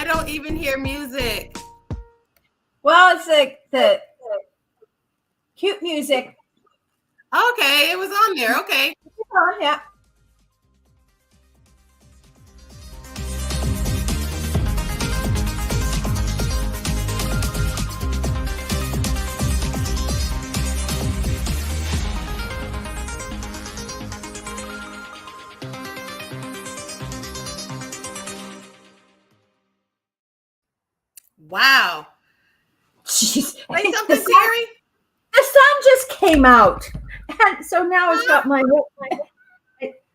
I don't even hear music. Well, it's like the cute music. Okay, it was on there. Okay. Oh, yeah. Wow. Jeez. Say something, Terri. The sun just came out. And so now it's got my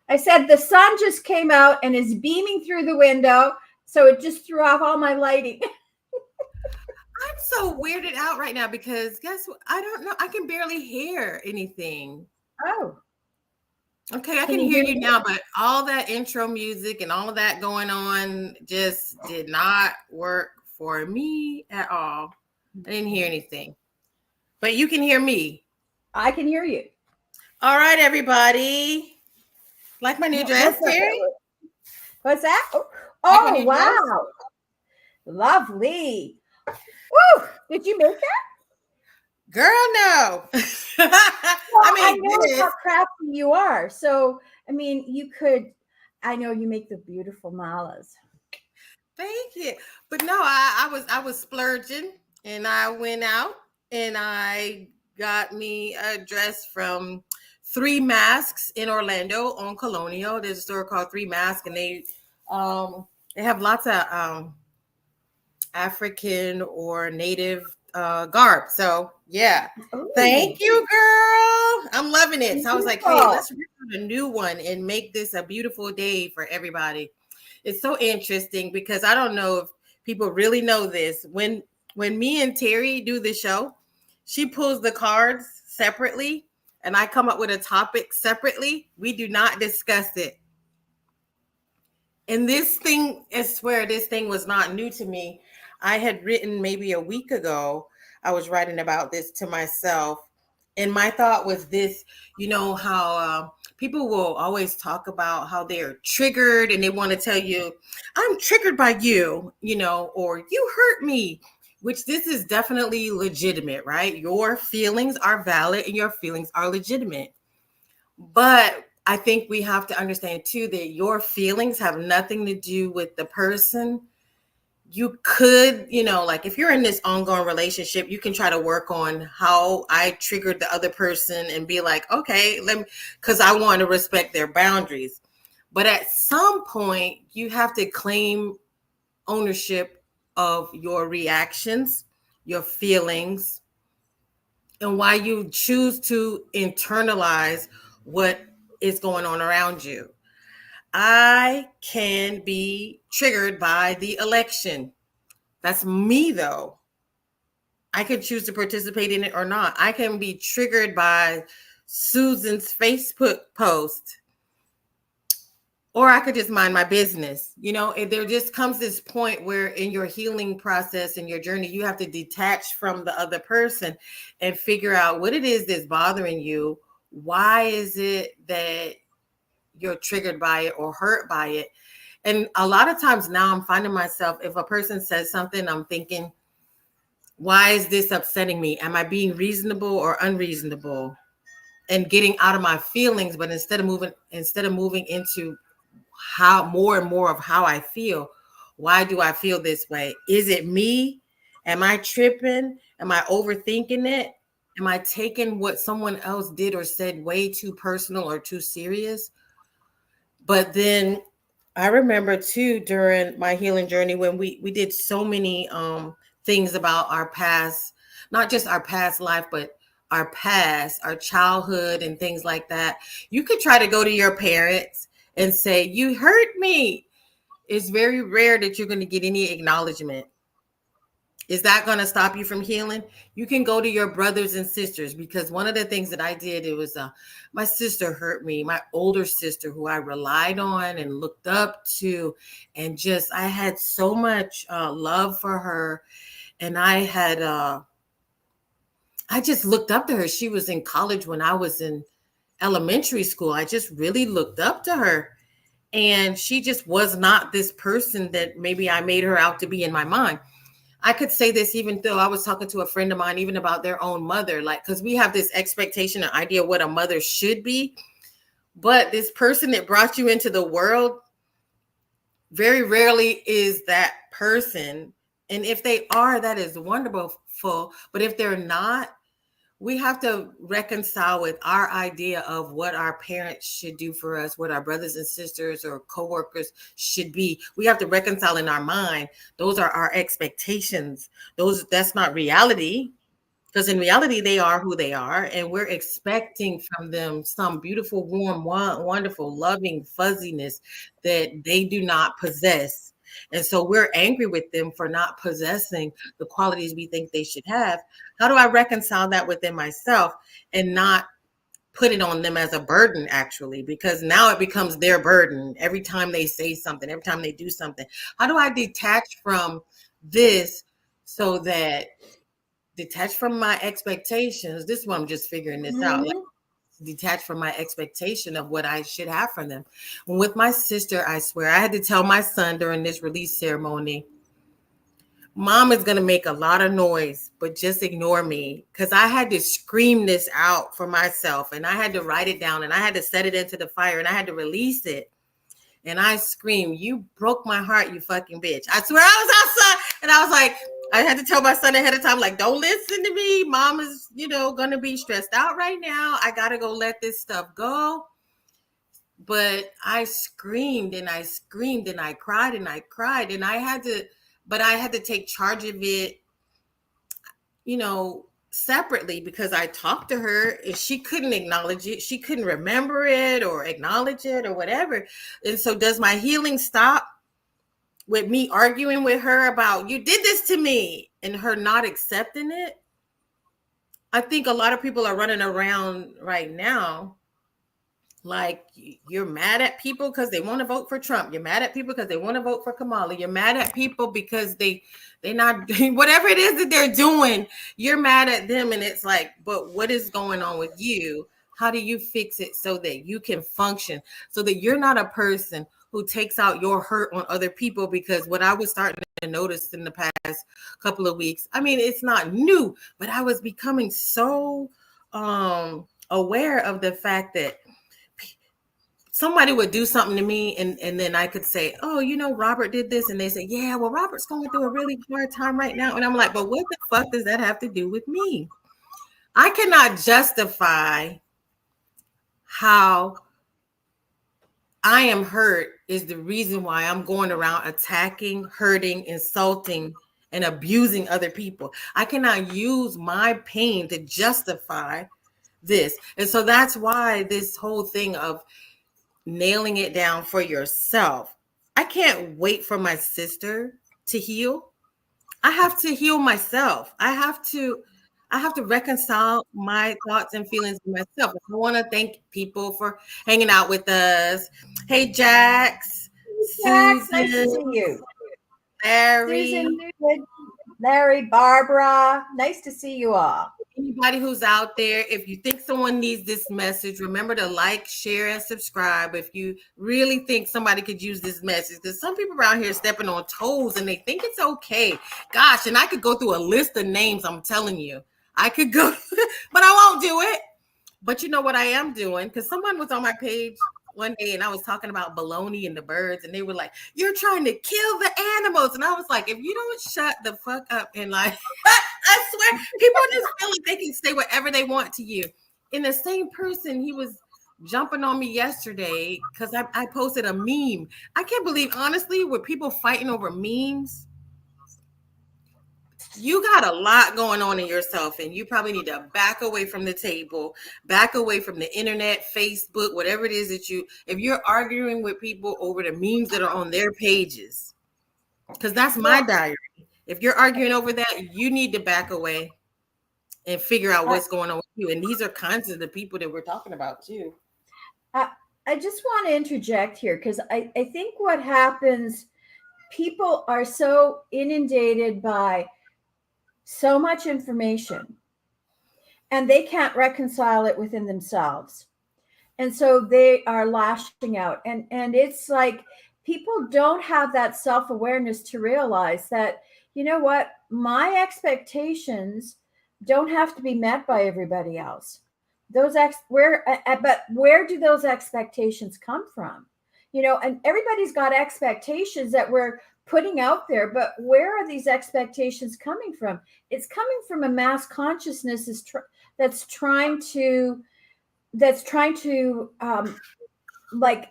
I said the sun just came out and is beaming through the window. So it just threw off all my lighting. I'm so weirded out right now because guess what? I don't know. I can barely hear anything. Oh. Okay, I can hear you now, but all that intro music and all of that going on just did not work for me at all. I didn't hear anything. But you can hear me. I can hear you. All right, everybody. Like my new dress, Terri? What's that? Like wow. Dress? Lovely. Woo! Did you make that? Girl, no. Well, I know how crafty you are. So, I mean, I know you make the beautiful malas. Thank you. But no, I was splurging and I went out and I got me a dress from Three Masks in Orlando on Colonial. There's a store called Three Masks and they have lots of African or native garb. So yeah. Ooh. Thank you, girl. I'm loving it. So I was like, hey, let's record a new one and make this a beautiful day for everybody. It's so interesting because I don't know if people really know this. When me and Terri do the show, she pulls the cards separately and I come up with a topic separately. We do not discuss it. And this thing, I swear, this thing was not new to me. I had written maybe a week ago, I was writing about this to myself. And my thought was this, you know, how people will always talk about how they're triggered and they want to tell you, I'm triggered by you, you know, or you hurt me, which this is definitely legitimate, right? Your feelings are valid and your feelings are legitimate. But I think we have to understand too that your feelings have nothing to do with the person. You could, you know, like if you're in this ongoing relationship, you can try to work on how I triggered the other person and be like, okay, let me, because I want to respect their boundaries. But at some point, you have to claim ownership of your reactions, your feelings, and why you choose to internalize what is going on around you. I can be triggered by the election. That's me, though. I can choose to participate in it or not. I can be triggered by Susan's Facebook post, or I could just mind my business. You know, there just comes this point where in your healing process and your journey, you have to detach from the other person and figure out what it is that's bothering you. Why is it that you're triggered by it or hurt by it? And a lot of times now I'm finding myself, if a person says something, I'm thinking, why is this upsetting me? Am I being reasonable or unreasonable? And getting out of my feelings, but instead of moving into how more and more of how I feel, why do I feel this way? Is it me? Am I tripping? Am I overthinking it? Am I taking what someone else did or said way too personal or too serious? But then I remember too, during my healing journey, when we did so many things about our past, not just our past life, but our past, our childhood and things like that. You could try to go to your parents and say, you hurt me. It's very rare that you're going to get any acknowledgement. Is that going to stop you from healing? You can go to your brothers and sisters, because one of the things that I did, it was my sister hurt me, my older sister who I relied on and looked up to, and just I had so much love for her, and I just looked up to her. She was in college when I was in elementary school. I just really looked up to her. And she just was not this person that maybe I made her out to be in my mind. I could say this even though I was talking to a friend of mine, even about their own mother, like, because we have this expectation and idea of what a mother should be. But this person that brought you into the world very rarely is that person. And if they are, that is wonderful. But if they're not, we have to reconcile with our idea of what our parents should do for us, what our brothers and sisters or coworkers should be. We have to reconcile in our mind. Those are our expectations. That's not reality. Because in reality, they are who they are, and we're expecting from them some beautiful, warm, wonderful, loving fuzziness that they do not possess. And so we're angry with them for not possessing the qualities we think they should have. How do I reconcile that within myself and not put it on them as a burden, actually? Because now it becomes their burden every time they say something, every time they do something. How do I detach from this so that detach from my expectations? This one, I'm just figuring this out. Like, Mm-hmm. detach from my expectation of what I should have from them. And with my sister, I swear, I had to tell my son during this release ceremony, Mom is going to make a lot of noise, but just ignore me. Because I had to scream this out for myself, and I had to write it down, and I had to set it into the fire, and I had to release it. And I screamed, "You broke my heart, you fucking bitch." I swear, I was outside, and I was like, I had to tell my son ahead of time, like, don't listen to me. Mom is, gonna be stressed out right now. I gotta go let this stuff go. But I screamed and I screamed and I cried and I cried, and I had to take charge of it, separately, because I talked to her and she couldn't acknowledge it. She couldn't remember it or acknowledge it or whatever. And so does my healing stop with me arguing with her about, you did this to me, and her not accepting it? I think a lot of people are running around right now like, you're mad at people because they want to vote for Trump. You're mad at people because they want to vote for Kamala. You're mad at people because they're not whatever it is that they're doing. You're mad at them, and it's like, but what is going on with you? How do you fix it so that you can function, so that you're not a person who takes out your hurt on other people? Because what I was starting to notice in the past couple of weeks, I mean, it's not new, but I was becoming so aware of the fact that somebody would do something to me, and then I could say, oh, Robert did this, and they say, yeah, well, Robert's going through a really hard time right now. And I'm like, but what the fuck does that have to do with me? I cannot justify how I am hurt is the reason why I'm going around attacking, hurting, insulting, and abusing other people. I cannot use my pain to justify this. And so that's why this whole thing of nailing it down for yourself. I can't wait for my sister to heal. I have to heal myself. I have to reconcile my thoughts and feelings with myself. I want to thank people for hanging out with us. Hey, Jax, Jax, nice to Susan, see you. Larry, Susan, Larry, Barbara, nice to see you all. anybody who's out there. If you think someone needs this message, remember to like, share, and subscribe. If you really think somebody could use this message, there's some people around here stepping on toes and they think it's okay. Gosh, and I could go through a list of names. I'm telling you, I could go, but I won't do it. But you know what I am doing? Because someone was on my page one day and I was talking about baloney and the birds, and they were like, "You're trying to kill the animals." And I was like, if you don't shut the fuck up and like, I swear, people just feel like they can say whatever they want to you. And the same person, he was jumping on me yesterday because I posted a meme. I can't believe, honestly, with people fighting over memes, you got a lot going on in yourself, and you probably need to back away from the table, back away from the internet, Facebook, whatever it is that if you're arguing with people over the memes that are on their pages, because that's my diary. If you're arguing over that, you need to back away and figure out what's going on with you. And these are kinds of the people that we're talking about too. I just want to interject here because I think what happens, people are so inundated by so much information and they can't reconcile it within themselves. And so they are lashing out, and it's like people don't have that self-awareness to realize that, you know what, my expectations don't have to be met by everybody else. Those but where do those expectations come from? And everybody's got expectations that we're putting out there, but where are these expectations coming from? It's coming from a mass consciousness that's trying to that's trying to like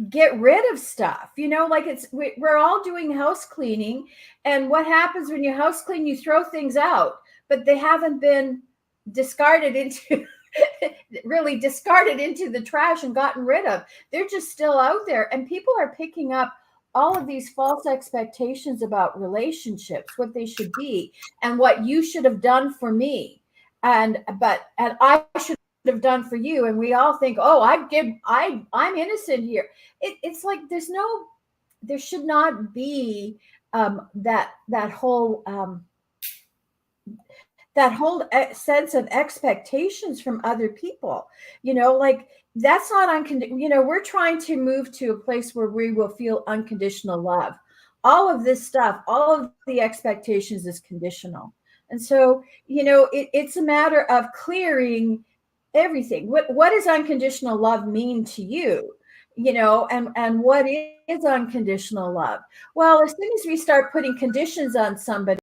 get rid of stuff. Like we're all doing house cleaning, and what happens when you house clean? You throw things out, but they haven't been discarded into really discarded into the trash and gotten rid of. They're just still out there, and people are picking up all of these false expectations about relationships, what they should be, and what you should have done for me, and I should have done for you. And we all think, oh, I'm innocent here. It's like there should not be that whole sense of expectations from other people. Like that's not unconditional. We're trying to move to a place where we will feel unconditional love. All of this stuff, all of the expectations is conditional. And so, it's a matter of clearing everything. What does unconditional love mean to you? And what is unconditional love? Well, as soon as we start putting conditions on somebody,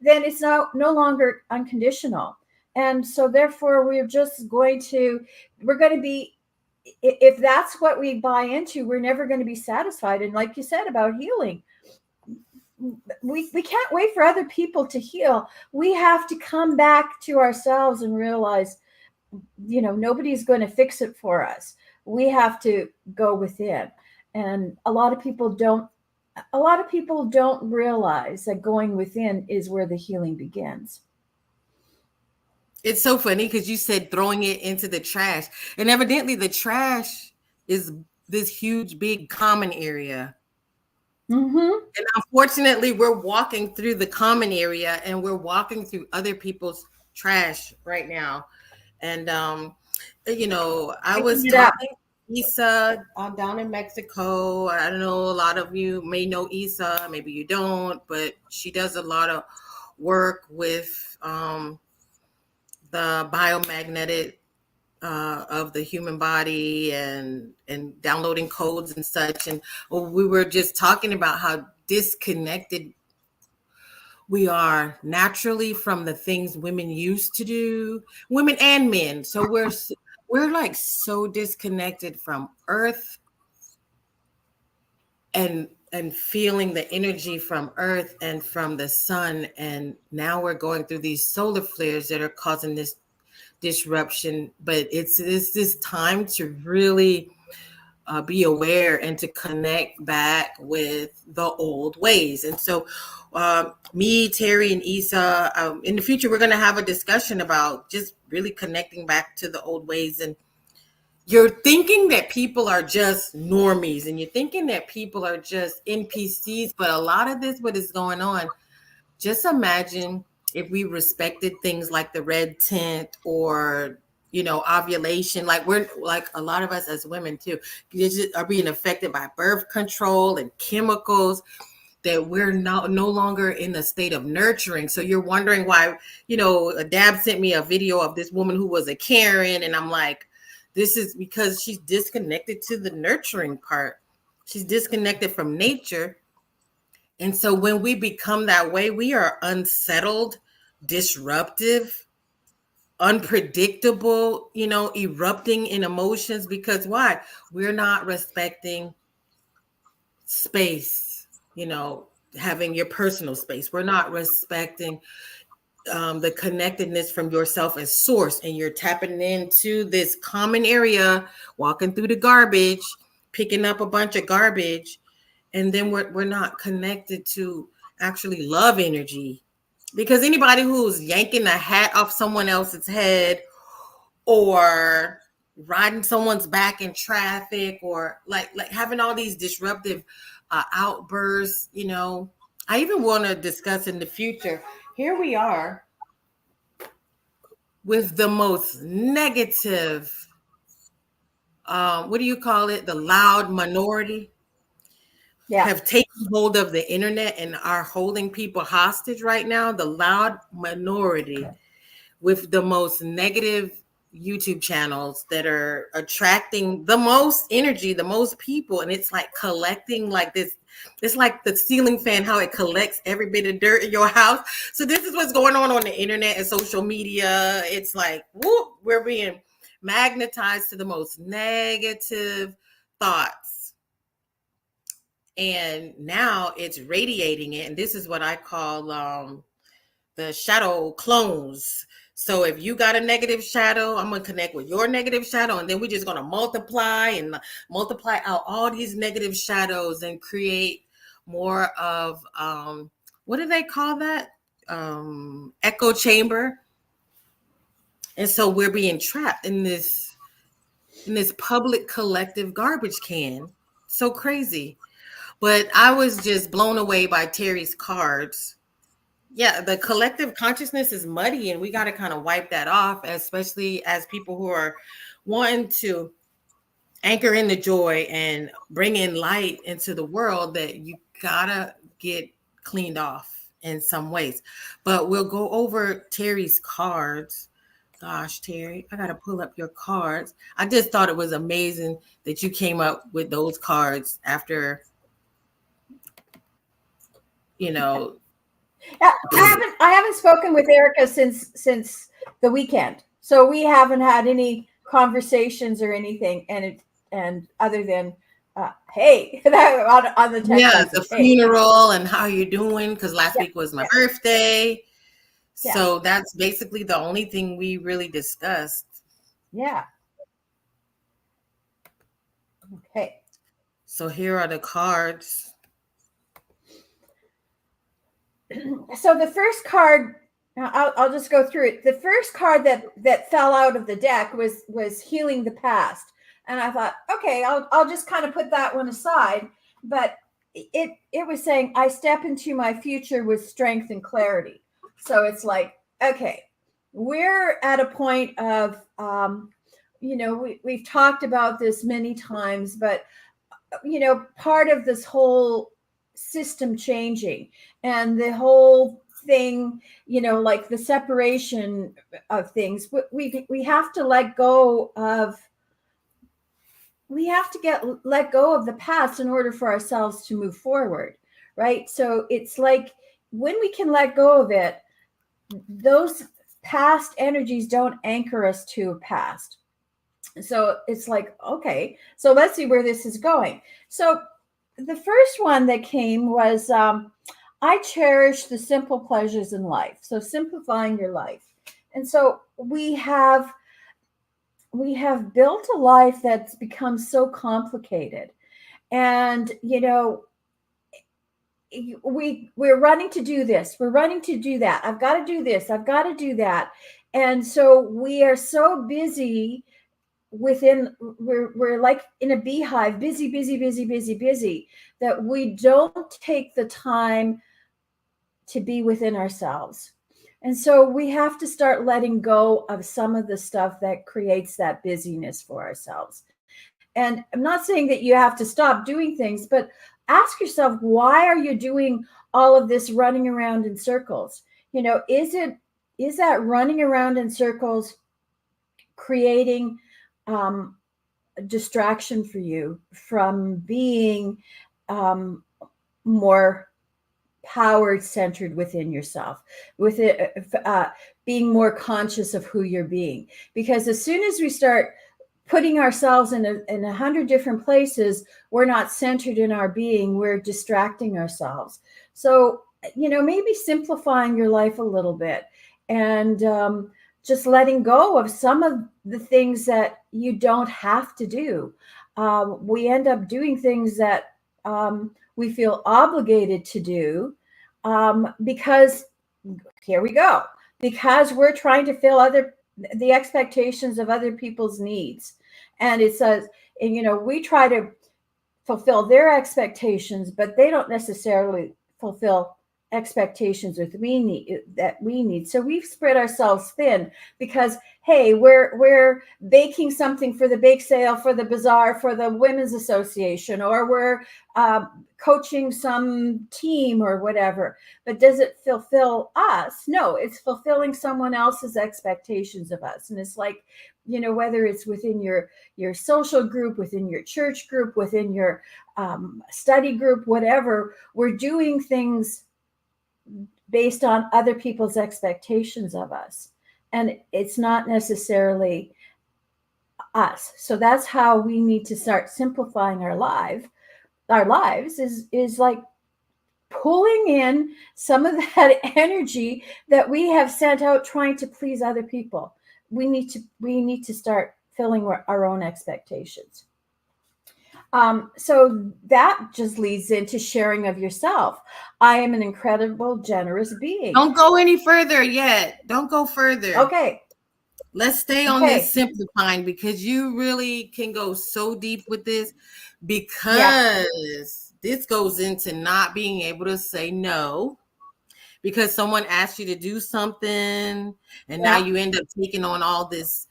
then it's no longer unconditional. And so therefore we're going to be, if that's what we buy into, we're never going to be satisfied. And like you said about healing, we can't wait for other people to heal. We have to come back to ourselves and realize, nobody's going to fix it for us. We have to go within. And a lot of people don't realize that going within is where the healing begins. It's so funny because you said throwing it into the trash, and evidently the trash is this huge, big common area. Mm-hmm. And unfortunately, we're walking through the common area, and we're walking through other people's trash right now. And I was Picking it up. talking to Isa down in Mexico. I don't know, a lot of you may know Isa, maybe you don't, but she does a lot of work with the biomagnetic of the human body and downloading codes and such. And we were just talking about how disconnected we are naturally from the things women used to do, women and men. So we're like so disconnected from earth and feeling the energy from earth and from the sun. And now we're going through these solar flares that are causing this disruption. But it's this time to really be aware and to connect back with the old ways. And so me, Terry, and Isa, in the future, we're going to have a discussion about just really connecting back to the old ways. And you're thinking that people are just normies, and you're thinking that people are just NPCs, but a lot of this, what is going on, just imagine if we respected things like the red tint or ovulation. Like we're like a lot of us as women too are being affected by birth control and chemicals, that we're no longer in a state of nurturing. So you're wondering why, Dab sent me a video of this woman who was a Karen, and I'm like, this is because she's disconnected to the nurturing part. She's disconnected from nature. And so when we become that way, we are unsettled, disruptive, unpredictable, erupting in emotions. Because why? We're not respecting space, having your personal space. We're not respecting the connectedness from yourself as source. And you're tapping into this common area, walking through the garbage, picking up a bunch of garbage. And then we're not connected to actually love energy. Because anybody who's yanking a hat off someone else's head or riding someone's back in traffic or like having all these disruptive outbursts, I even want to discuss in the future. Here we are with the most negative what do you call it? The loud minority Yeah. have taken hold of the internet and are holding people hostage right now. The loud minority with the most negative YouTube channels that are attracting the most energy, the most people, and it's like collecting like this. It's like the ceiling fan, how it collects every bit of dirt in your house. So this is what's going on the internet and social media. It's like, whoop, we're being magnetized to the most negative thoughts. And now it's radiating it. And this is what I call the shadow clones. So if you got a negative shadow, I'm gonna connect with your negative shadow, and then we're just gonna multiply and multiply out all these negative shadows and create more of what do they call that? Echo chamber. And so we're being trapped in this public collective garbage can. So crazy. But I was just blown away by Terry's cards. Yeah, the collective consciousness is muddy and we got to kind of wipe that off, especially as people who are wanting to anchor in the joy and bring in light into the world, that you gotta get cleaned off in some ways. But we'll go over Terry's cards. Gosh, Terry, I gotta pull up your cards. I just thought it was amazing that you came up with those cards after, you know. Yeah, I haven't spoken with Erica since the weekend, so we haven't had any conversations or anything. And other than hey, on the text Yeah, the message, hey, funeral and how you're doing, because last yeah, week was my yeah, birthday. yeah, So that's basically the only thing we really discussed. yeah. Okay. So here are the cards. So the first card, I'll just go through it. The first card that fell out of the deck was healing the past, and I thought, okay, I'll just kind of put that one aside. But it was saying I step into my future with strength and clarity. So it's like, okay, we're at a point of we've talked about this many times, but part of this whole system changing and the whole thing, like the separation of things, we have to let go of, we have to get let go of the past in order for ourselves to move forward, right? So it's like when we can let go of it, those past energies don't anchor us to a past. So it's like, okay, so let's see where this is going. So the first one that came was I cherish the simple pleasures in life. So simplifying your life. And so we have built a life that's become so complicated. And we're running to do this, we're running to do that, I've got to do this, I've got to do that. And so we are so busy within, we're like in a beehive, busy, busy, busy, busy, busy, that we don't take the time to be within ourselves. And so we have to start letting go of some of the stuff that creates that busyness for ourselves. And I'm not saying that you have to stop doing things, but ask yourself, why are you doing all of this running around in circles? Is that running around in circles creating distraction for you from being more power centered within yourself, with it being more conscious of who you're being? Because as soon as we start putting ourselves in 100 different places, we're not centered in our being, we're distracting ourselves. So maybe simplifying your life a little bit, and just letting go of some of the things that you don't have to do. We end up doing things that we feel obligated to do, because here we go, because we're trying to fill the expectations of other people's needs. And it says, and we try to fulfill their expectations, but they don't necessarily fulfill expectations that we need. So we've spread ourselves thin because hey, we're baking something for the bake sale, for the bazaar, for the women's association, or we're uh, coaching some team or whatever. But does it fulfill us? No, it's fulfilling someone else's expectations of us. And it's like, whether it's within your social group, within your church group, within your study group, whatever, we're doing things based on other people's expectations of us. And it's not necessarily us. So that's how we need to start simplifying our lives is like pulling in some of that energy that we have sent out trying to please other people. We need to start filling our own expectations. So that just leads into sharing of yourself. I am an incredible, generous being. Don't go any further yet. Don't go further. Okay. Let's stay on this Okay. simplifying because you really can go so deep with this Yeah. because this goes into not being able to say no because someone asked you to do something and now Yeah. you end up taking on all these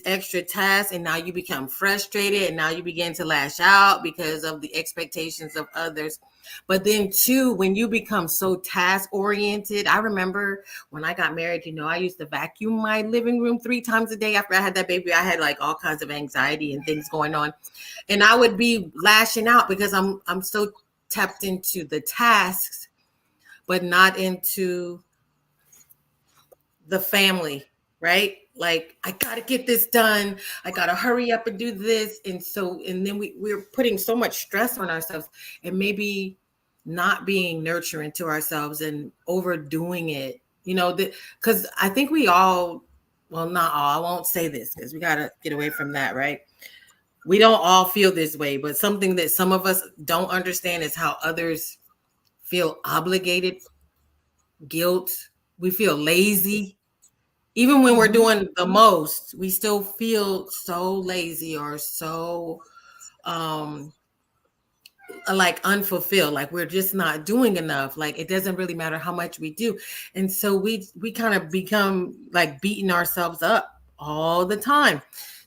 extra tasks and now you become frustrated and now you begin to lash out because of the expectations of others. But then too, when you become so task oriented, I remember when I got married, I used to vacuum my living room 3 times a day. After I had that baby, I had like all kinds of anxiety and things going on, and I would be lashing out because I'm so tapped into the tasks but not into the family, right? Like, I gotta get this done. I gotta hurry up and do this. And then we're putting so much stress on ourselves and maybe not being nurturing to ourselves and overdoing it, because I think we all, well, not all, I won't say this because we gotta get away from that, right? We don't all feel this way, but something that some of us don't understand is how others feel obligated, guilt, we feel lazy. Even when we're Hmm. doing the most, we still feel so lazy or so um like unfulfilled, like we're just not doing enough, like it doesn't really matter how much we do. And so we kind of become like beating ourselves up all the time.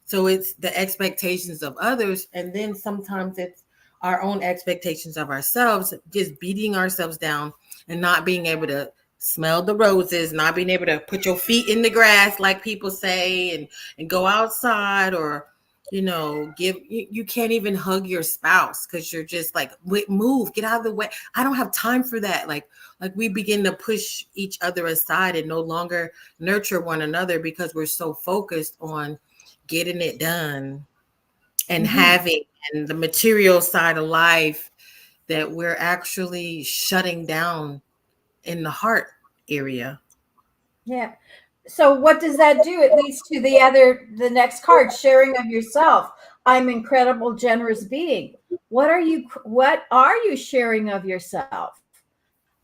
So it's the expectations of others, and then sometimes it's our own expectations of ourselves, just beating ourselves down and not being able to smell the roses, not being able to put your feet in the grass like people say, and go outside, or you can't even hug your spouse because you're just like, wait, move, get out of the way, I don't have time for that. Like we begin to push each other aside and no longer nurture one another because we're so focused on getting it done and Hmm. having, and the material side of life, that we're actually shutting down in the heart area. Yeah. So what does that do? It leads to the next card, sharing of yourself. I'm incredible, generous being. What are you sharing of yourself?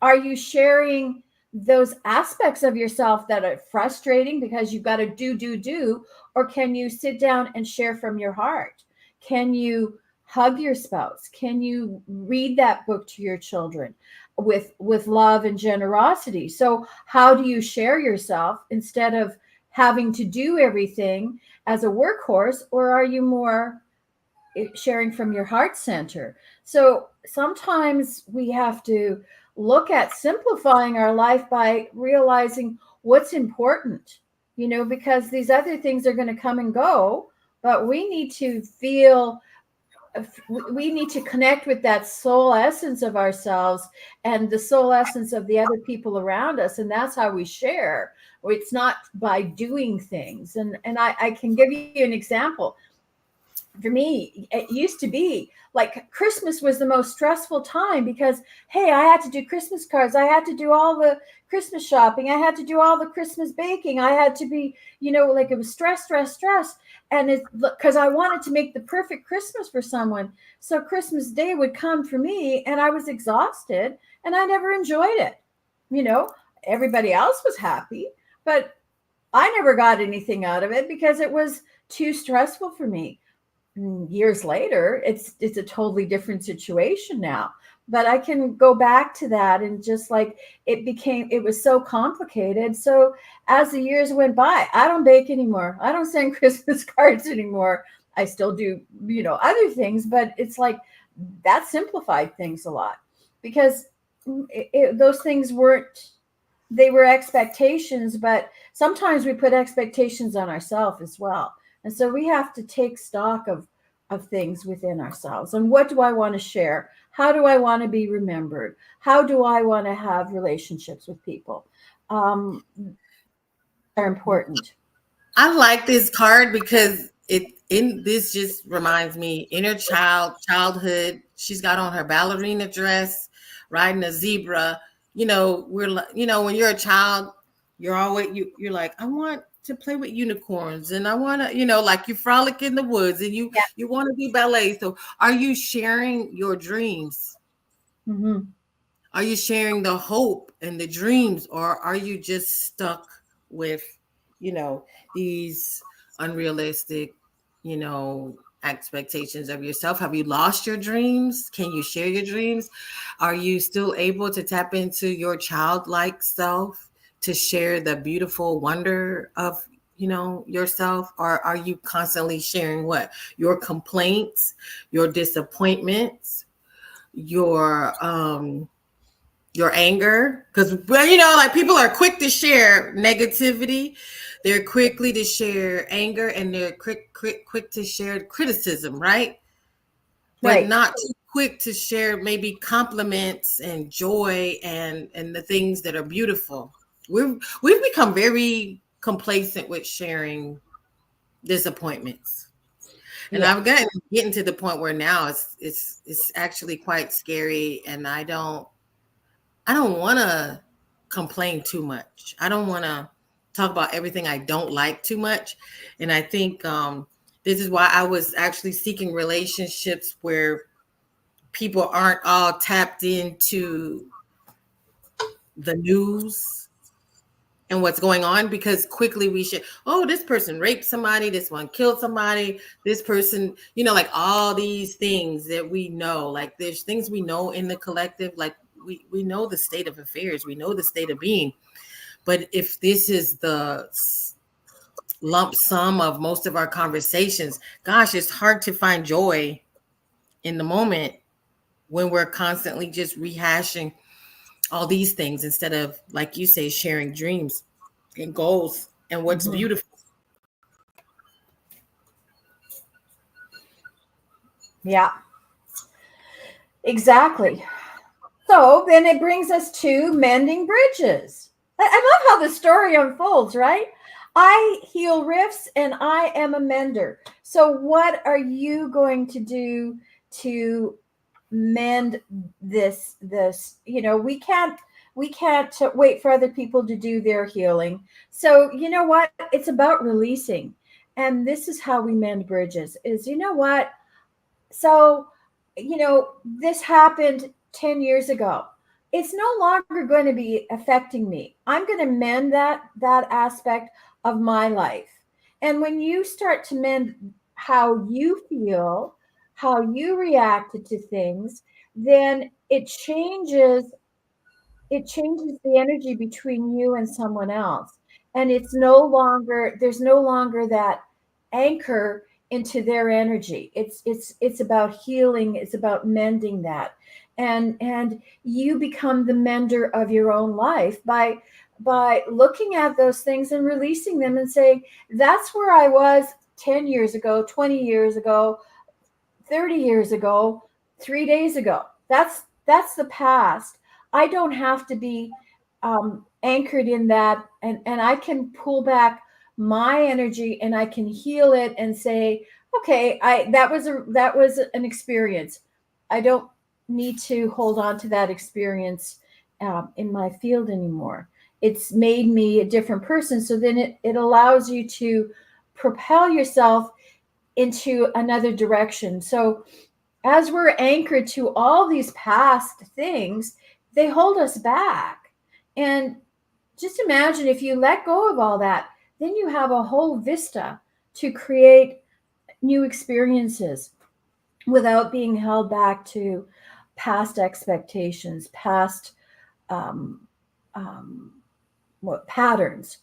Are you sharing those aspects of yourself that are frustrating because you've got to do, or can you sit down and share from your heart? Can you hug your spouse? Can you read that book to your children with love and generosity? So how do you share yourself instead of having to do everything as a workhorse, or are you more sharing from your heart center? So sometimes we have to look at simplifying our life by realizing what's important, because these other things are going to come and go, but we need to connect with that soul essence of ourselves and the soul essence of the other people around us, and that's how we share. It's not by doing things. And I can give you an example. For me, it used to be like Christmas was the most stressful time because, hey, I had to do Christmas cards. I had to do all the Christmas shopping. I had to do all the Christmas baking. I had to be, like it was stress, stress, stress. And it's because I wanted to make the perfect Christmas for someone. So Christmas Day would come for me and I was exhausted and I never enjoyed it. You know, Everybody else was happy, but I never got anything out of it because it was too stressful for me. Years later, it's a totally different situation now. but I can go back to that, and just like it was so complicated. So as the years went by, I don't bake anymore. I don't send Christmas cards anymore. I still do, other things, but it's like that simplified things a lot, because those things weren't, they were expectations, but sometimes we put expectations on ourselves as well. And so we have to take stock of things within ourselves. And what do I want to share? How do I want to be remembered? How do I want to have relationships with people? Are important. I like this card because this just reminds me childhood. She's got on her ballerina dress, riding a zebra. When you're a child, you're always you're like, I want to play with unicorns, and I want to, like you frolic in the woods, and you Yeah. you want to do ballet. So are you sharing your dreams? Mm-hmm. Are you sharing the hope and the dreams, or are you just stuck with, you know, these unrealistic, expectations of yourself? Have you lost your dreams? Can you share your dreams? Are you still able to tap into your childlike self to share the beautiful wonder of, yourself? Or are you constantly sharing what? Your complaints, your disappointments, your anger, because like people are quick to share negativity, they're quickly to share anger, and they're quick to share criticism, right? But Right. not too quick to share maybe compliments and joy and the things that are beautiful. We've become very complacent with sharing disappointments, and Yeah. I've getting to the point where now it's actually quite scary, and I don't want to complain too much. I don't want to talk about everything I don't like too much. And I think this is why I was actually seeking relationships where people aren't all tapped into the news and what's going on, because quickly we should, oh, this person raped somebody, this one killed somebody, this person, like all these things that we know, like there's things we know in the collective, like we know the state of affairs, we know the state of being. But if this is the lump sum of most of our conversations, gosh, it's hard to find joy in the moment when we're constantly just rehashing all these things instead of, like you say, sharing dreams and goals and what's Mm-hmm. beautiful. Yeah, exactly. So then it brings us to mending bridges. I love how the story unfolds, right? I heal rifts and I am a mender. So, what are you going to do to mend this? We can't wait for other people to do their healing. So, you know what? It's about releasing. And this is how we mend bridges is, what? So, this happened 10 years ago. It's no longer going to be affecting me. I'm going to mend that aspect of my life. And when you start to mend how you feel, how you reacted to things, then it changes the energy between you and someone else, and there's no longer that anchor into their energy. It's about healing, it's about mending that, and you become the mender of your own life by looking at those things and releasing them and saying, that's where I was 10 years ago, 20 years ago, 30 years ago, 3 days ago. That's the past. I don't have to be anchored in that, and I can pull back my energy and I can heal it and say, okay, I that was an experience. I don't need to hold on to that experience in my field anymore. It's made me a different person. So then it allows you to propel yourself into another direction. So as we're anchored to all these past things, they hold us back. And just imagine if you let go of all that, then you have a whole vista to create new experiences without being held back to past expectations, past um, um, what patterns,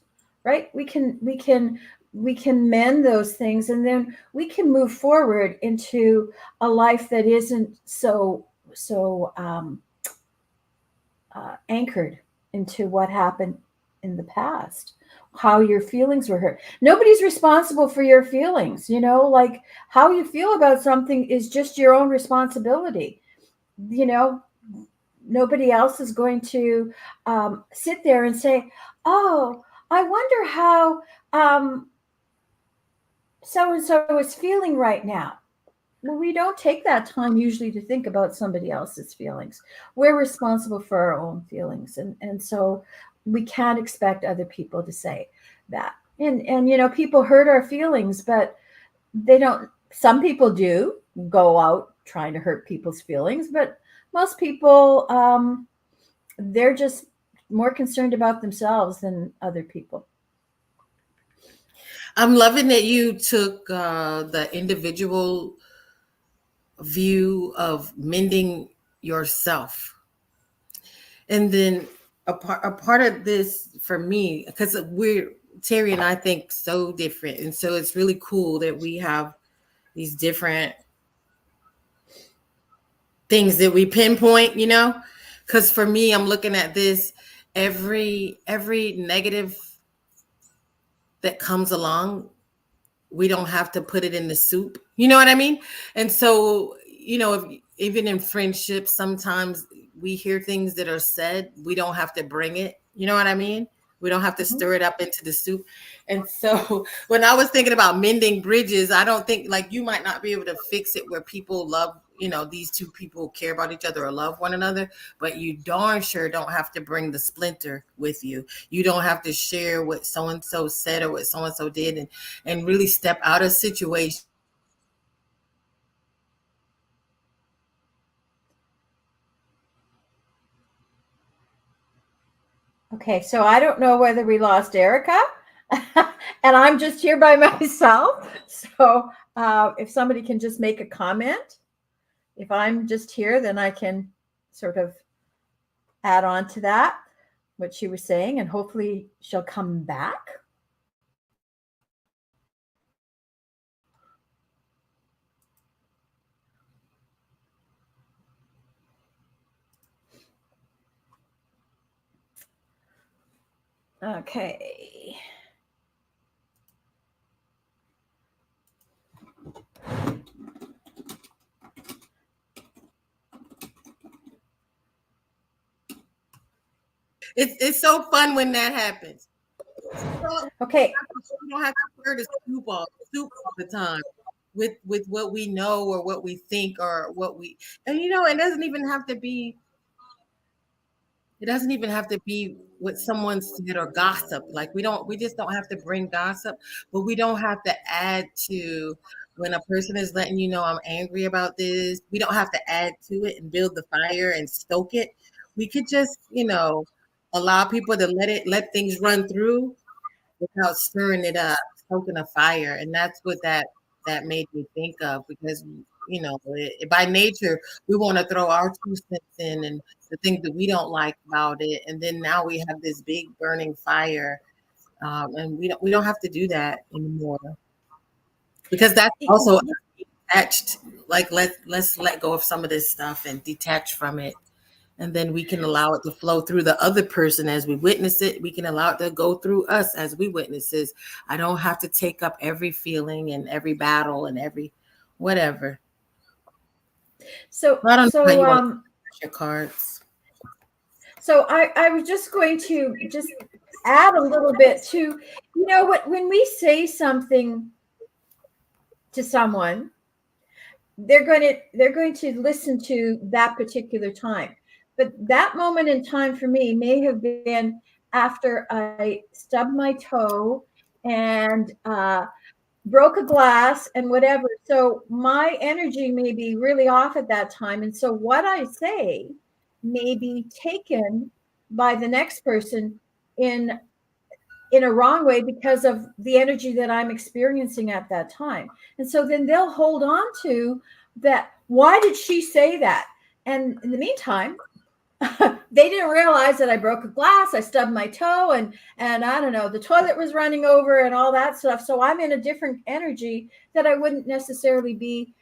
right? We can mend those things, and then we can move forward into a life that isn't so anchored into what happened in the past, how your feelings were hurt. Nobody's responsible for your feelings, like how you feel about something is just your own responsibility. you know Nobody else is going to sit there and say, oh, I wonder how so and so is feeling right now. Well, we don't take that time usually to think about somebody else's feelings. We're responsible for our own feelings, and so we can't expect other people to say that. And people hurt our feelings, but they don't. Some people do go out trying to hurt people's feelings, but most people, they're just more concerned about themselves than other people. I'm loving that you took the individual view of mending yourself. And then a part of this for me, because we're Terry and I think so different. And so it's really cool that we have these different things that we pinpoint, Because for me, I'm looking at this every negative that comes along, we don't have to put it in the soup. You know what I mean? And so, even in friendships, sometimes we hear things that are said, we don't have to bring it. You know what I mean? We don't have to Mhm. stir it up into the soup. And so when I was thinking about mending bridges, I don't think, like, you might not be able to fix it where people love, these two people care about each other or love one another, but you darn sure don't have to bring the splinter with you. You don't have to share what so and so said or what so and so did, and really step out of situations and really mend the bridges. And so I think that's really cool. Okay, so I don't know whether we lost Erica, and I'm just here by myself. So if somebody can just make a comment, if I'm just here, then I can sort of add on to that, what she was saying, and hopefully she'll come back. Okay. It's so fun when that happens. Okay. We don't have to stir the soup all the time with what we know or what we think or what we, and it doesn't even have to be what someone said or gossip. Like, we just don't have to bring gossip, but we don't have to add to when a person is letting you know I'm angry about this. We don't have to add to it and build the fire and stoke it. We could just, allow people to let things run through without stirring it up, stoking a fire. And that's what that made me think of, because by nature we want to throw our 2 cents in and the things that we don't like about it, and then now we have this big burning fire, and we don't have to do that anymore, because that's also attached. Like, let's let go of some of this stuff and detach from it, and then we can allow it to flow through the other person as we witness it. We can allow it to go through us as we witnesses. I don't have to take up every feeling and every battle and every whatever. So I don't know how so you want to um your cards. so I was just going to just add a little bit to, what, when we say something to someone, they're going to listen to that particular time. But that moment in time for me may have been after I stubbed my toe and broke a glass and whatever. So my energy may be really off at that time. And so what I say may be taken by the next person in in a wrong way because of the energy that I'm experiencing at that time. And so then they'll hold on to that. Why did she say that? And in the meantime, they didn't realize that I broke a glass, I stubbed my toe, and I don't know, the toilet was running over and all that stuff. So I'm in a different energy that I wouldn't necessarily be,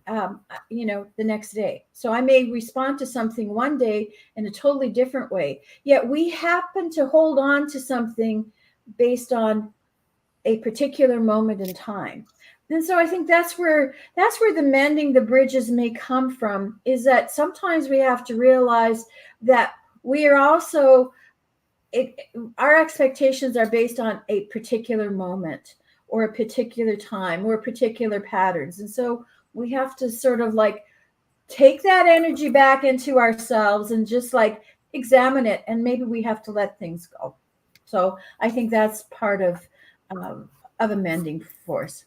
the next day. So I may respond to something one day in a totally different way. Yet we happen to hold on to something based on a particular moment in time. And so I think that's where the mending the bridges may come from, is that sometimes we have to realize that we are also it, our expectations are based on a particular moment or a particular time or particular patterns. And so we have to sort of like take that energy back into ourselves and just like examine it, and maybe we have to let things go. So I think that's part of a mending force.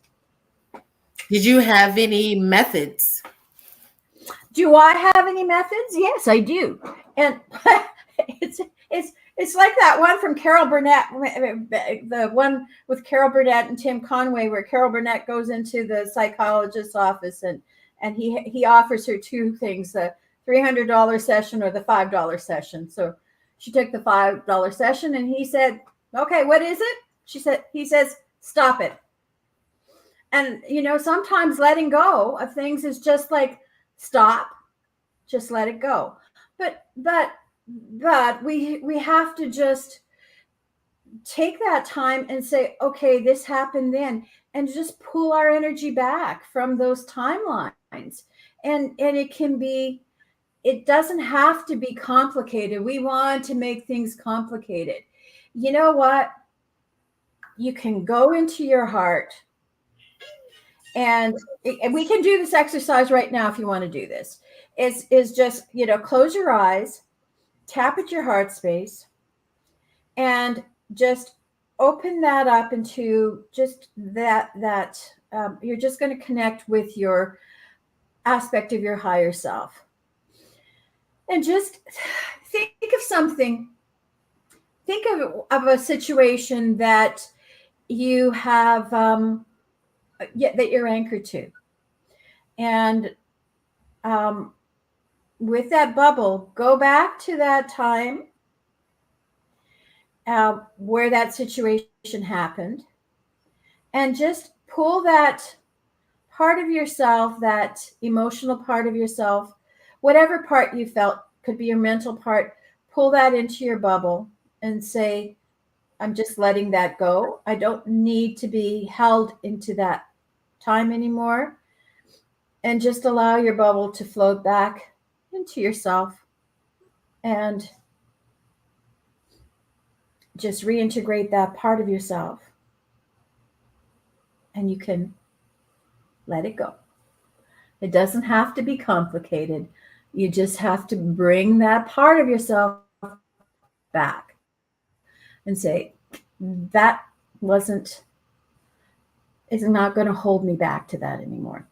Did you have any methods? Do I have any methods? Yes, I do. And it's it's like that one from Carol Burnett, the one with Carol Burnett and Tim Conway, where Carol Burnett goes into the psychologist's office, and he offers her two things: the $300 session or the $5 session. So she took the $5 session, and he said, "Okay, what is it?" He says, "Stop it." And sometimes letting go of things is just like, stop, just let it go. But we have to just take that time and say, okay, this happened then, and just pull our energy back from those timelines. And it doesn't have to be complicated. We want to make things complicated. You know what? You can go into your heart, and we can do this exercise right now if you want to do this. Is just, close your eyes, tap at your heart space, and just open that up into just that you're just going to connect with your aspect of your higher self, and just think of something. Think of a situation that you have, that you're anchored to, and with that bubble, go back to that time where that situation happened, and just pull that part of yourself, that emotional part of yourself, whatever part you felt, could be your mental part, pull that into your bubble and say, I'm just letting that go. I don't need to be held into that time anymore. And just allow your bubble to float back into yourself, and just reintegrate that part of yourself, and you can let it go. It doesn't have to be complicated. You just have to bring that part of yourself back and say, that wasn't, is not going to hold me back to that anymore.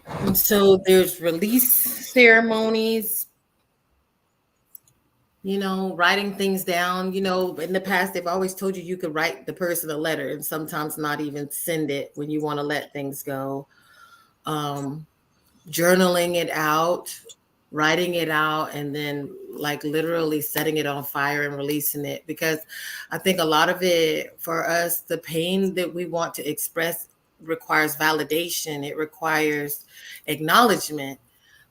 And so there's release ceremonies, writing things down. In the past, they've always told you could write the person a letter and sometimes not even send it when you want to let things go. Journaling it out, writing it out, and then like literally setting it on fire and releasing it. Because I think a lot of it for us, the pain that we want to express requires validation. It requires acknowledgement.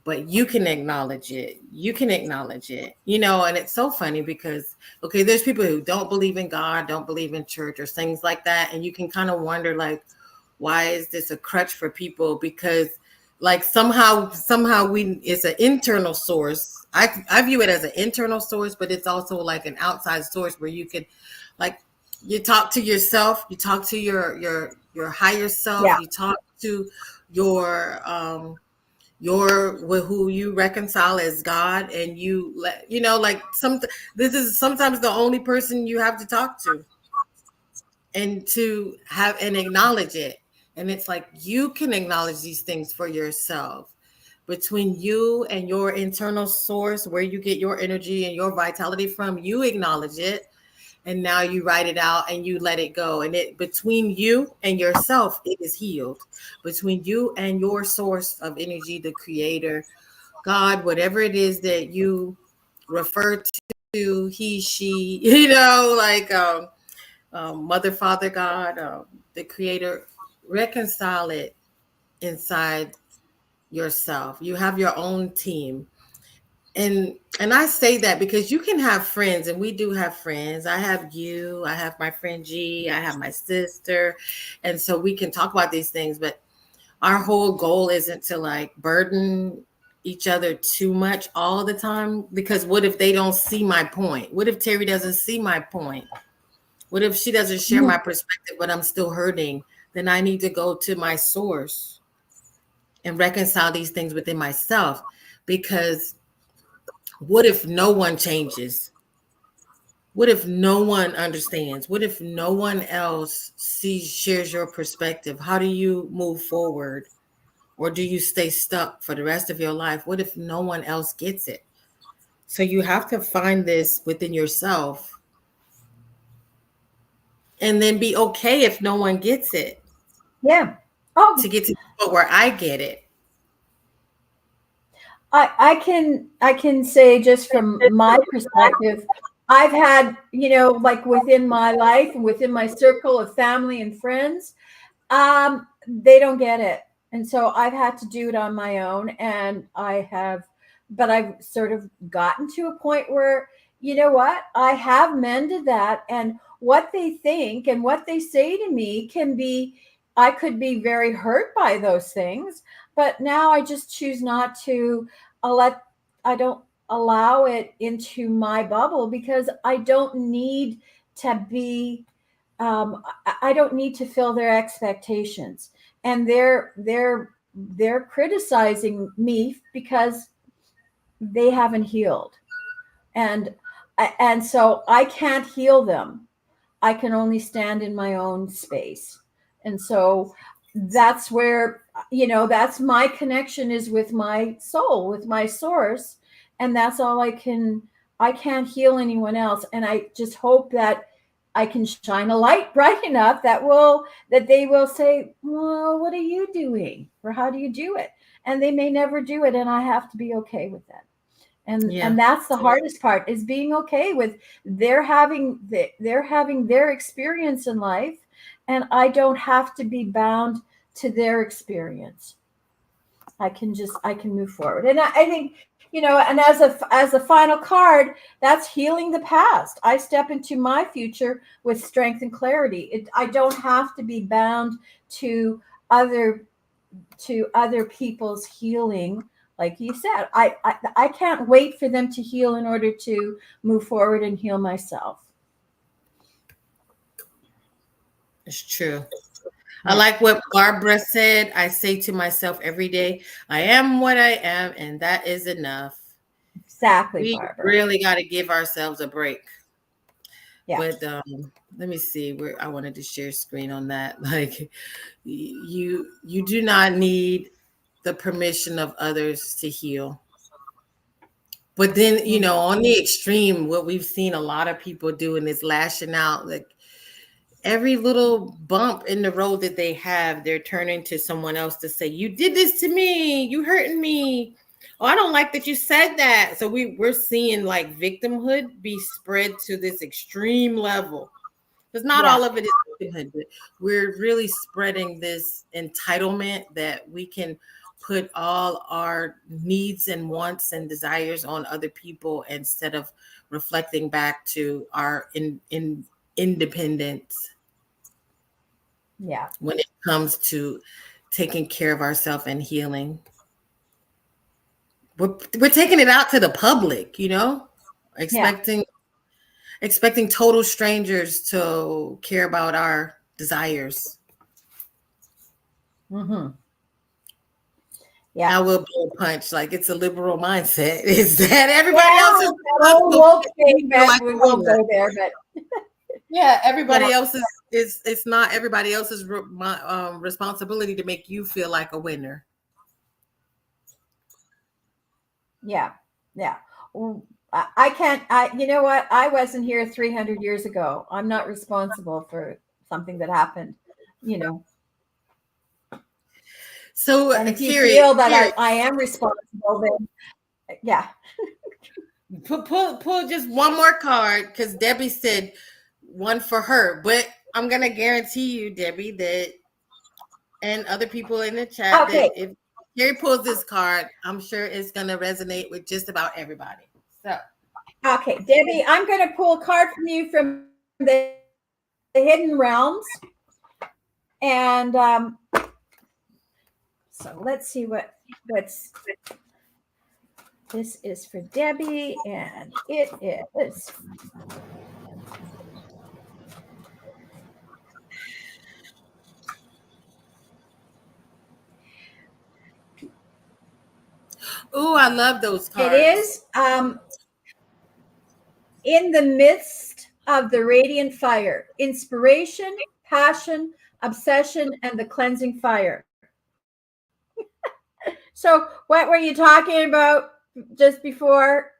But you can acknowledge it. And it's so funny because, okay, there's people who don't believe in God, don't believe in church or things like that. And you can kind of wonder, like, why is this a crutch for people? Because like somehow it's an internal source. I view it as an internal source, but it's also like an outside source where you could, like, you talk to yourself, you talk to your higher self, Yeah. you talk to your who you reconcile as God, and you let like this is sometimes the only person you have to talk to, and to have and acknowledge it. And it's like you can acknowledge these things for yourself, between you and your internal source where you get your energy and your vitality from. You acknowledge it, and now you write it out and you let it go, and it between you and yourself it is healed. Between you and your source of energy, the creator, God, whatever it is that you refer to, he, she, like mother, father, God, the creator, reconcile it inside yourself. You have your own team. And I say that because you can have friends, and we do have friends. I have you, I have my friend G, I have my sister, and so we can talk about these things, but our whole goal isn't to like burden each other too much all the time, because what if they don't see my point? What if Terry doesn't see my point? What if she doesn't share my perspective, but I'm still hurting? Then I need to go to my source and reconcile these things within myself, because what if no one changes? What if no one understands? What if no one else shares your perspective? How do you move forward? Or do you stay stuck for the rest of your life? What if no one else gets it? So you have to find this within yourself and then be okay if no one gets it, Yeah. to Oh, get to the point where I get it. I can say just from my perspective, I've had, like within my life and within my circle of family and friends, they don't get it. And so I've had to do it on my own. And but I've sort of gotten to a point where, you know what? I have mended that. And what they think and what they say to me I could be very hurt by those things. But now I just choose not to let, I don't allow it into my bubble, because I don't need to be I don't need to fill their expectations, and they're criticizing me because they haven't healed, and and so I can't heal them. I can only stand in my own space. And so that's where, that's my connection, is with my soul, with my source. And that's all I can't heal anyone else. And I just hope that I can shine a light bright enough that they will say, well, what are you doing? Or how do you do it? And they may never do it. And I have to be okay with that. And Yeah. that's the hardest part, is being okay with they're having their experience in life, and I don't have to be bound to their experience. I can move forward. And I think, and as a final card, that's healing the past. I step into my future with strength and clarity. I don't have to be bound to other other people's healing. Like you said, I can't wait for them to heal in order to move forward and heal myself. It's true. I Yeah, like what Barbara said. I say to myself every day, I am what I am, and that is enough. exactly, We Barbara. really got to give ourselves a break. Yeah, But let me see where I wanted to share screen on that. Like you do not need the permission of others to heal. But then, mm, on the extreme, what we've seen a lot of people doing is lashing out. Like every little bump in the road that they have, they're turning to someone else to say, "You did this to me. You hurting me. Oh, I don't like that you said that." So we're seeing like victimhood be spread to this extreme level. Because not yeah, all of it is victimhood, but we're really spreading this entitlement that we can put all our needs and wants and desires on other people instead of reflecting back to our in independence yeah, when it comes to taking care of ourselves and healing. We're taking it out to the public, yeah. expecting expecting total strangers to care about our desires. Hmm. Yeah. I will blow a punch. Like it's a liberal mindset. Is that everybody else is Well, that old responsible woke for making thing, you feel but like we a won't winner? go there. But Yeah, yeah, everybody else is it's not everybody else's responsibility to make you feel like a winner. yeah, yeah. I can't. I You know what? I wasn't here 300 years ago. I'm not responsible for something that happened. You know, So, and if you Terry, feel that I am responsible, then yeah. pull just one more card because Debbie said one for her. But I'm gonna guarantee you, Debbie, that and other people in the chat that Okay. if Terry pulls this card, I'm sure it's gonna resonate with just about everybody. So, Okay, Debbie, I'm going to pull a card from you from the hidden realms, and so let's see what's this is for Debbie, and it is. ooh, I love those It cards. is in the midst of the radiant fire, inspiration, passion, obsession, and the cleansing fire. So, what were you talking about just before,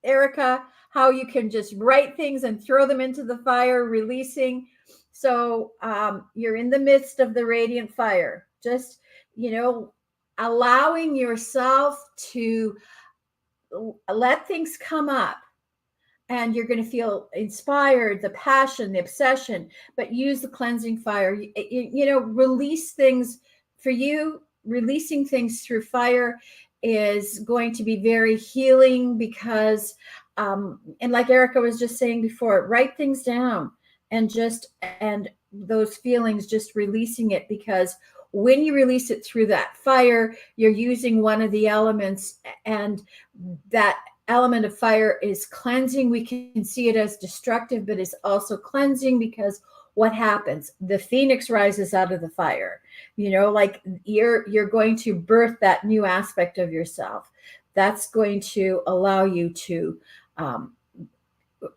Erica? How you can just write things and throw them into the fire, releasing. So, you're in the midst of the radiant fire. Just, you know, allowing yourself to let things come up, and you're going to feel inspired, the passion, the obsession, but use the cleansing fire. Release things. For you, releasing things through fire is going to be very healing, because and like Erica was just saying before, write things down, and those feelings, just releasing it, because when you release it through that fire, you're using one of the elements, and that element of fire is cleansing. We can see it as destructive, but it's also cleansing, because what happens? The phoenix rises out of the fire. Like you're going to birth that new aspect of yourself. That's going to allow you to um,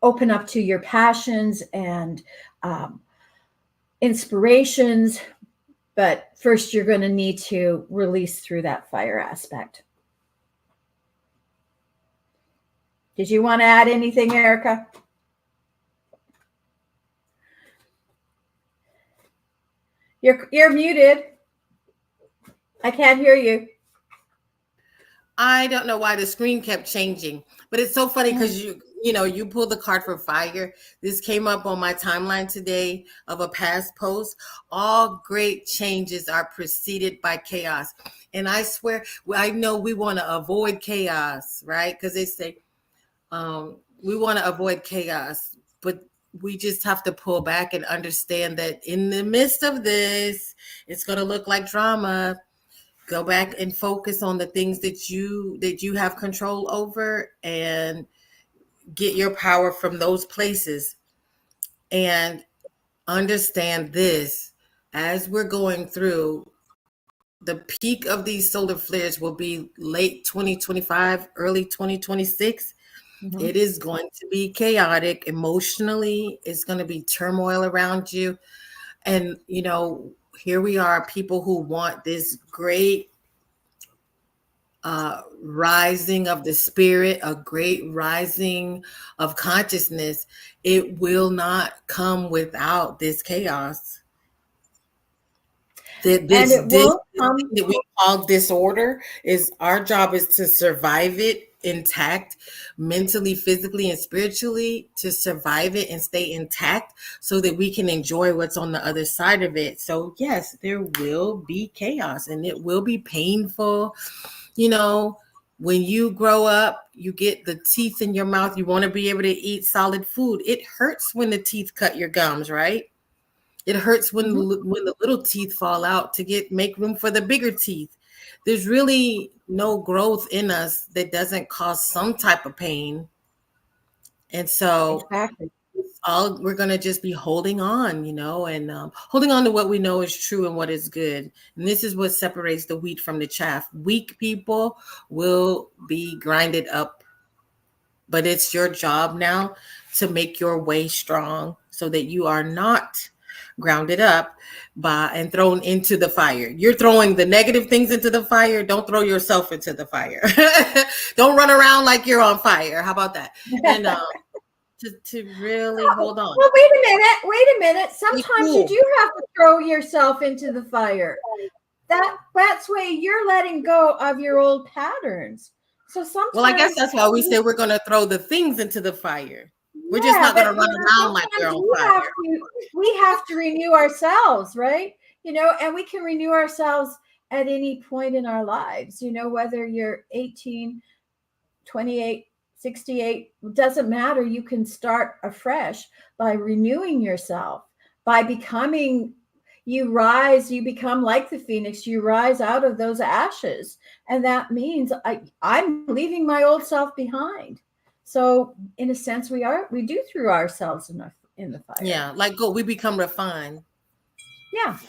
open up to your passions and um, inspirations. But first, you're going to need to release through that fire aspect. Did you want to add anything, Erica? You're muted. I can't hear you. I don't know why the screen kept changing, but it's so funny because you pulled the card for fire. This came up on my timeline today of a past post. All great changes are preceded by chaos. And I swear, I know we want to avoid chaos, right? Because they say we want to avoid chaos, but we just have to pull back and understand that in the midst of this, it's going to look like drama. Go back and focus on the things that you have control over, and get your power from those places. And understand this: as we're going through, the peak of these solar flares will be late 2025, early 2026. Mm-hmm. It is going to be chaotic emotionally. It's going to be turmoil around you. And here we are, people who want this great rising of the spirit, a great rising of consciousness. It will not come without this chaos. That And this it this won't come. thing that we call disorder, is our job is to survive it intact, mentally, physically, and spiritually, to survive it and stay intact so that we can enjoy what's on the other side of it. So yes, there will be chaos and it will be painful. you know, when you grow up, you get the teeth in your mouth. You want to be able to eat solid food. It hurts when the teeth cut your gums, right? It hurts when Mm-hmm. when the little teeth fall out to make room for the bigger teeth. There's really no growth in us that doesn't cause some type of pain. And so Exactly. all we're going to just be holding on, and holding on to what we know is true and what is good. And this is what separates the wheat from the chaff. Weak people will be grinded up, but it's your job now to make your way strong so that you are not grounded up by and thrown into the fire. You're throwing the negative things into the fire. Don't throw yourself into the fire. Don't run around like you're on fire. How about that? And to really hold on. Well, wait a minute. Wait a minute. Be Sometimes you cool. do have to throw yourself into the fire. That's why you're letting go of your old patterns. So Well, I guess sometimes, that's why we say we're going to throw the things into the fire. We're just yeah, not going but to run around like we're sometimes on fire. we have to renew ourselves, right? And we can renew ourselves at any point in our lives, whether you're 18, 28, 68, doesn't matter. You can start afresh by renewing yourself, by becoming, you become like the phoenix, you rise out of those ashes. And that means I'm leaving my old self behind. So in a sense, we do throw ourselves in the fire. Yeah, like we become refined. Yeah.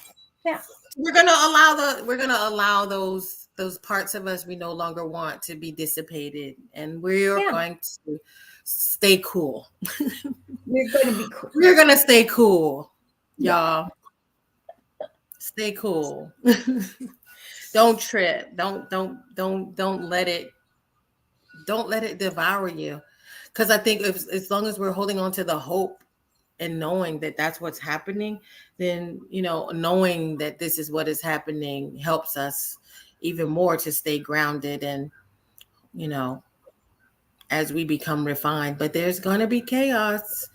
Yeah. We're gonna allow those parts of us we no longer want to be dissipated, and we're Yeah. going to stay cool. We're going to be cool. We're gonna stay cool, y'all. Stay cool. Don't trip. Don't let it devour you. Because I think if as long as we're holding on to the hope and knowing that that's what's happening, then knowing that this is what is happening helps us even more to stay grounded and as we become refined. But there's going to be chaos,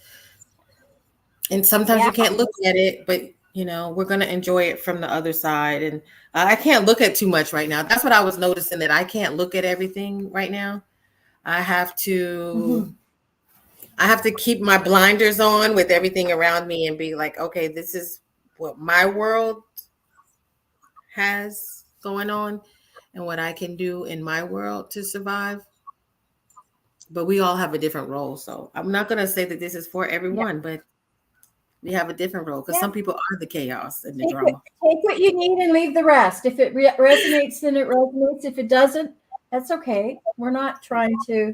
and sometimes Yeah. you can't look at it, but we're going to enjoy it from the other side. And I can't look at too much right now. That's what I was noticing, that I can't look at everything right now. I have to Mhm. I have to keep my blinders on with everything around me and be like, okay, this is what my world has going on and what I can do in my world to survive. But we all have a different role. So I'm not going to say that this is for Yeah. everyone, but we have a different role because Yeah. some people are the chaos and the Take what, drama. take what you need and leave the rest. If it resonates, then it resonates. If it doesn't, that's okay. We're not trying to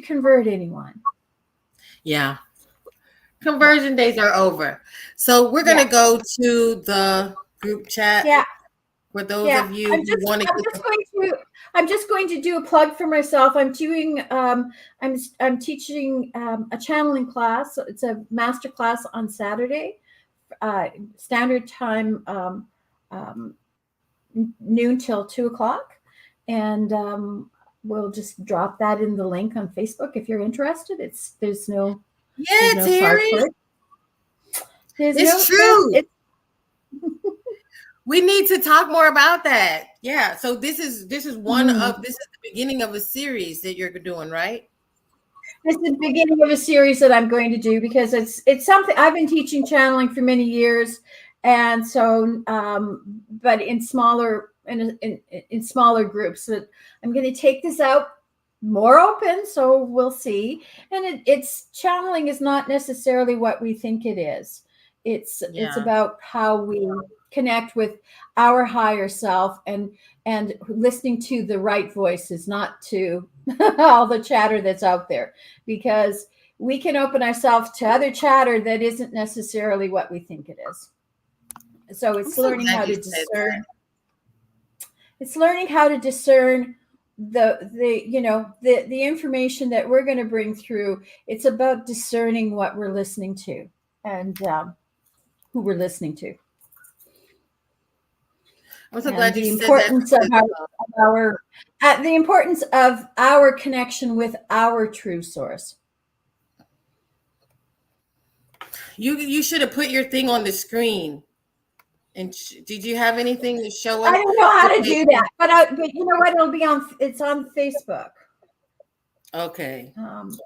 convert anyone. Yeah. Yeah. Conversion days are over. So we're going Yeah. to go to the group chat Yeah. for those Yeah. of you who want to get I'm just going to do a plug for myself. I'm teaching a channeling class. It's a master class on Saturday, standard time, um, noon till 2 o'clock. And we'll just drop that in the link on Facebook if you're interested. There's no Yeah, charge Terri. for it. There's It's no yeah. true. We need to talk more about that. Yeah. So this is this is the beginning of a series that you're doing, right? This is the beginning of a series that I'm going to do because it's something I've been teaching channeling for many years, and so but in smaller groups. That I'm going to take this out more open, so we'll see. And it's channeling is not necessarily what we think it is. It's Yeah. about how we connect with our higher self and listening to the right voices, not to all the chatter that's out there, because we can open ourselves to other chatter that isn't necessarily what we think it is. So I'm it's so learning glad how you to said discern. It's learning how to discern the information that we're going to bring through. It's about discerning what we're listening to and who we're listening to, I'm so and glad you the said that importance of because the importance of our connection with our true source. you should have put your thing on the screen. And did you have anything to show I us? don't know how to Okay. do that, but you know what? It's on Facebook. Okay. And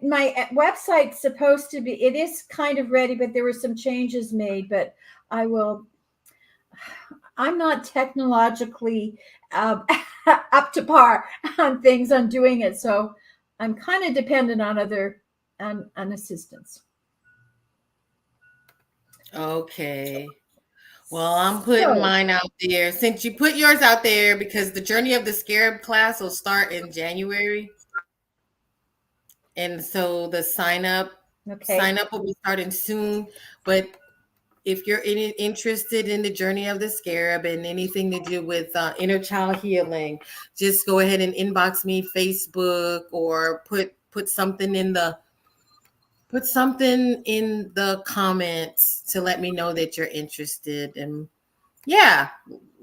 my website's supposed to be. It is kind of ready, but there were some changes made. But I will. I'm not technologically up to par on things on doing it, so I'm kind of dependent on on assistance. Okay. Well, I'm putting So mine out there since you put yours out there because the Journey of the Scarab class will start in January. And so the sign up Okay. Sign up will be starting soon, but if you're interested in the journey of the scarab and anything to do with inner child healing, just go ahead and inbox me Facebook, or put something in the comments to let me know that you're interested. And yeah,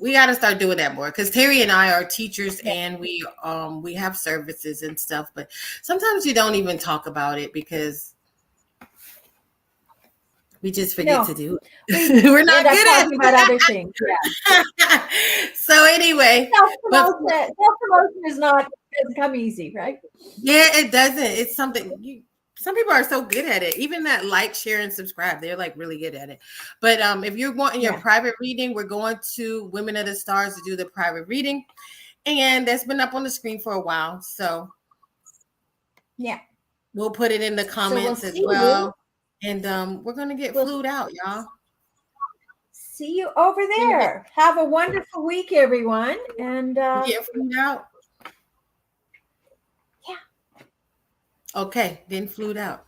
we got to start doing that more, because Terry and I are teachers, Yeah. and we have services and stuff, but sometimes you don't even talk about it because we just forget to No, do we it. We're not end up good at talking about other things. Yeah. it. So anyway, but Self-promotion doesn't come easy, right? yeah, it doesn't. It's something some people are so good at it. Even that like, share, and subscribe, they're like really good at it. But if you're wanting your Yeah. private reading, we're going to Women of the Stars to do the private reading. And that's been up on the screen for a while. So Yeah. we'll put it in the So we'll comments as see you. well. And we're gonna get We'll flued out, y'all. see you over Gonna get, there. Have a wonderful week, everyone. And get flued out. yeah. Okay, then flued out.